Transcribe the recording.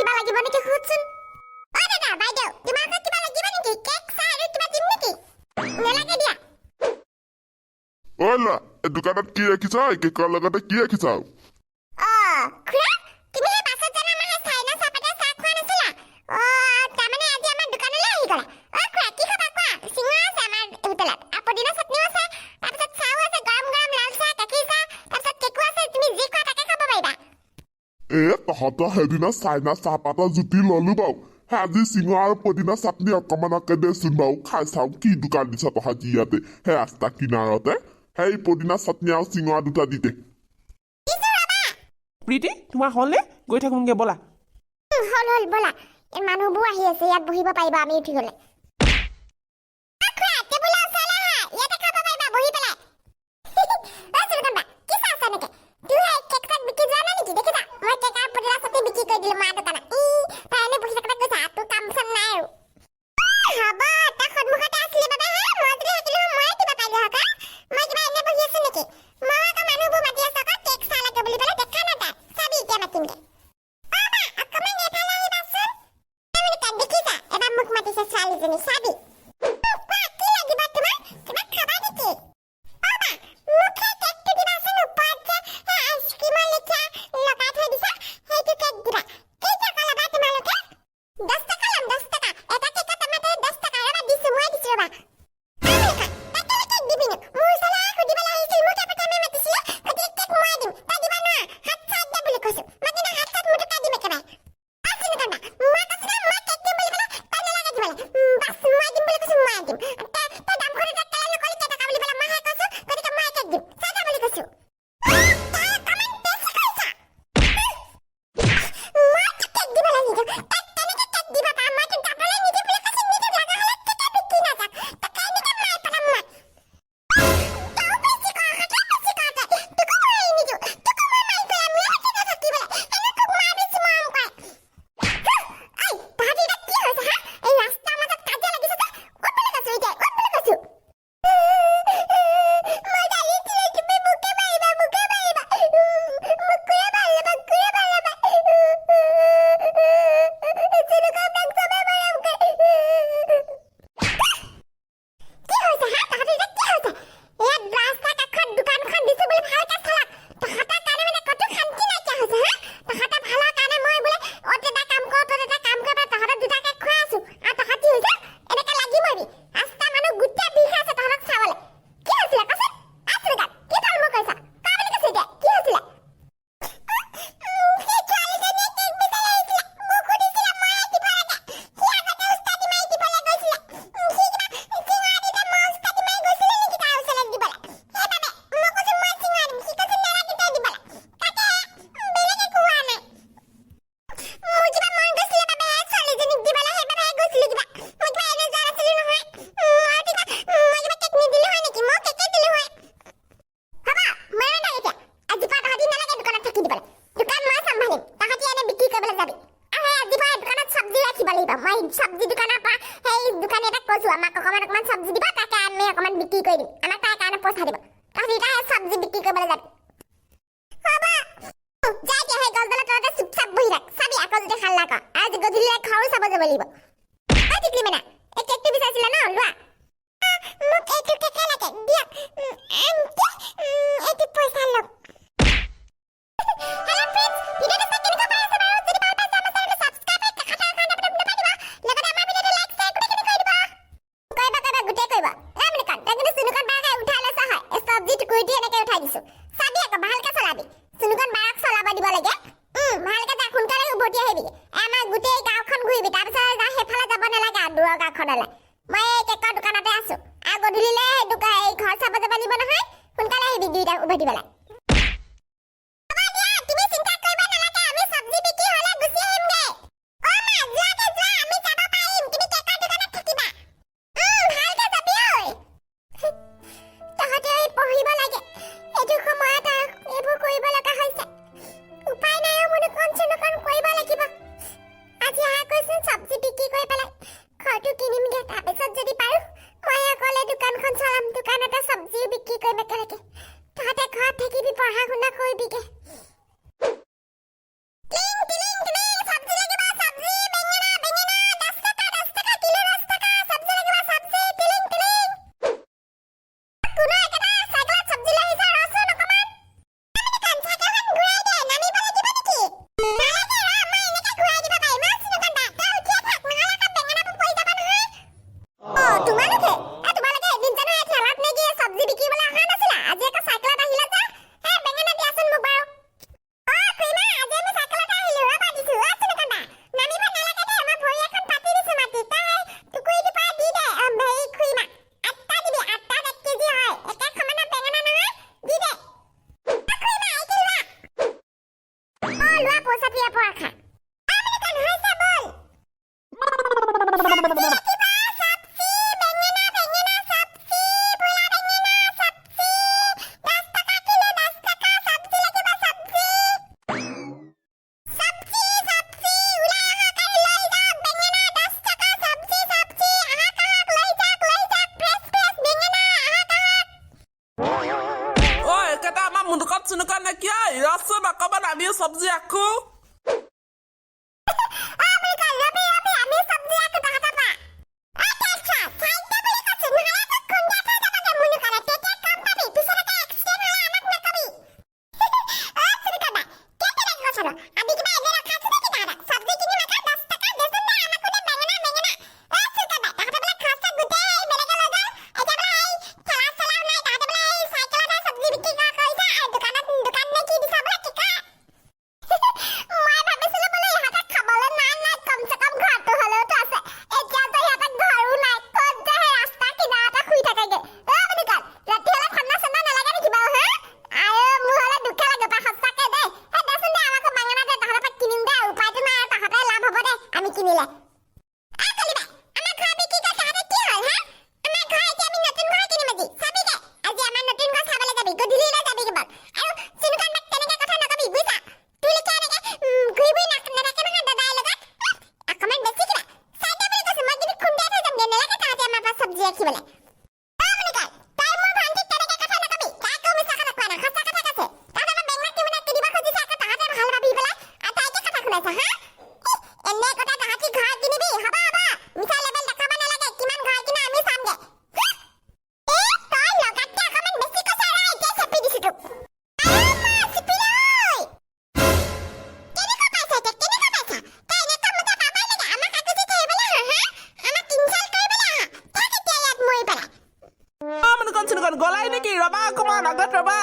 কিবা লাগিব নেকি খুদচোন অ দাদা বাইদেউ তোমাক কিবা লাগিব নেকি কেক চা আৰু কিবা দিম নেকি নেলাগে দিয়া ওলা দোকানত কি ৰাখিছা কেকৰ লগতে কি ৰাখিছা অ খুৰা তুমি এই পাছত জানা আমাৰ চাইনা চাপাতে চাহ খোৱা নাছিলা অ তাৰমানে আজি আমাৰ দোকানলৈ আহি গলা অ খুৰা কি খাবা কোৱা সিঙা আছে আমাৰ হোটেলত আপদিনা চাটনিও আছে তাৰপিছত চাহো আছে গৰম গৰম লাল চাহ গাখীৰ চাহ তাৰপিছত কেকো আছে তুমি যি খোৱা তাকে খাব পাৰিবা তহঁতৰ সেইদিনা চাইনা চাহপাতৰ জুতি ললো বাৰু আজি চিঙৰা আৰু পদিনা চাটনি অকমানকে দেচোন বাৰু খাই চাওঁ কি দোকান দিছা তহঁতি ইয়াতে সেই ৰাস্তা কিনাৰতে সেই পদিনা চাটনি আৰু চিঙৰা দুটা দি দে প্ৰীতি তোমাৰ হ'লনে গৈ থাকোঁগে ব'লা হল ব'লা মানুহবোৰ আহি আছে ইয়াত বহিব পাৰিবা আমি উঠি গ'লে সবজি দোকানৰ পৰা সেই দোকানী এটা কৈছো আমাক অকমান সবজি দিবা তাকে আমি অকমান বিক্ৰী কৰি দিম আমাক তাৰ কাৰণে পইচা দিব তাহলে এটা সবজি বিক্ৰী কৰিবলৈ যাবি বাবা যাই হে গছডালৰ তলতে চুপচাপ বহি থাক চাবি আকৌ যদি খাল্লা কৰ আজি গধূলিলৈ ঘৰো চাব যাব লাগিব আ টিকলি মেনা এই কেকটো বিচাৰিছিলা ন লোৱা মোক এইটো কেক লাগে দিয়া এইটো পইচা লওক হেল্ল ফ্ৰেন্ডছ ভিডিঅ'টো চাই কেনেকুৱা পাইছা বাৰু যদি ভাল পাইছা আমাৰ চেনেলটো সাবস্ক্ৰাইব কৰি কাষতে থকা ঘণ্টাটো দবাই দিবা লগতে আমাৰ ভিডিঅ'টো লাইক শ্বেয়াৰ কৰি দিবা কৰিবা মানে কাট তাকে সুনুকন বাৰে উঠাই লৈছা হয় এই সবজিটো কুইটি এনেকৈ উঠাই দিছো চাবি আকৌ ভালকৈ চলাবি সুনুকন বাৰক চলাব দিব লাগে ভালকৈ যা সোনকালে উভতি আহিবি আমাৰ গোটেই গাঁওখন ঘূৰিবি তাৰপিছত যা সেইফালে যাব নালাগে দূৰৰ গাঁওখনলৈ মই এই কেকৰ দোকানতে আছো আৰু গধূলিলৈ এই ঘৰ চাব যাব লাগিব নহয় সোনকালে আহিবি দুইটা উভতি পেলাই তুমি চিন্তা কৰিব নালাগে লোৱা পইচা দিয়া পৰা খা আমি কান হৈছে বল চব্জি আকো গলাই নেকি ৰবা অকমান আগত ৰবা